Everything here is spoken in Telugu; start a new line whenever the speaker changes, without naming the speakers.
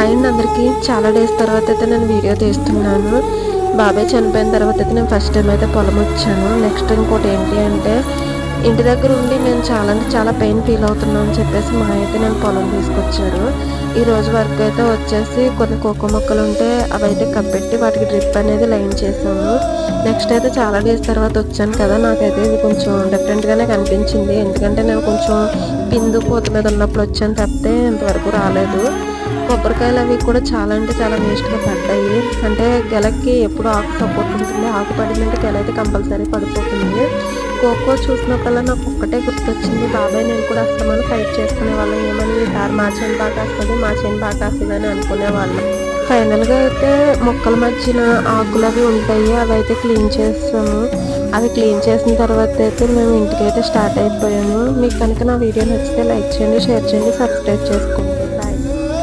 హాయ్ అండి అందరికీ. చాలా డేస్ తర్వాత అయితే నేను వీడియో తీస్తున్నాను. బాబాయ్ చనిపోయిన తర్వాత అయితే నేను ఫస్ట్ టైం అయితే పొలం వచ్చాను. నెక్స్ట్ ఇంకోటి ఏంటి అంటే ఇంటి దగ్గర ఉండి నేను చాలా అంటే చాలా పెయిన్ ఫీల్ అవుతున్నాను అని చెప్పేసి మా అయితే నేను పొలం తీసుకొచ్చాడు. ఈరోజు వర్క్ అయితే వచ్చేసి కొన్ని కోకో మొక్కలు ఉంటే అవి అయితే కప్పెట్టి వాటికి డ్రిప్ అనేది లైన్ చేసాము. నెక్స్ట్ అయితే చాలా డేస్ తర్వాత వచ్చాను కదా, నాకైతే ఇది కొంచెం డిఫరెంట్గానే కనిపించింది. ఎందుకంటే నేను కొంచెం పిందు పూత మీద ఉన్నప్పుడు వచ్చాను తప్పితే ఇంతవరకు రాలేదు. కొబ్బరికాయలు అవి కూడా చాలా అంటే చాలా వేస్ట్గా పడ్డాయి. అంటే గెలకి ఎప్పుడు ఆకు సపోర్ట్ ఉంటుంది, ఆకు పడిందంటే గెల అయితే కంపల్సరీ పడిపోతుంది. కోకో చూసినప్పుడల్లా నాకు ఒక్కటే గుర్తొచ్చింది, బాబాయ్ నేను కూడా అస్తమాను ఫైట్ చేసుకునే వాళ్ళం. ఏమని ఈసారి మా చేను బాగా వస్తుంది, మా చేను బాగా వస్తుంది అని అనుకునేవాళ్ళం. ఫైనల్గా అయితే మొక్కల మధ్యన ఆకులు అవి ఉంటాయి, అవి అయితే క్లీన్ చేస్తాము. అవి క్లీన్ చేసిన తర్వాత అయితే మేము ఇంటికైతే స్టార్ట్ అయిపోయాము. మీకు కనుక నా వీడియో నచ్చితే లైక్ చేయండి, షేర్ చేయండి, సబ్స్క్రైబ్ చేసుకోండి.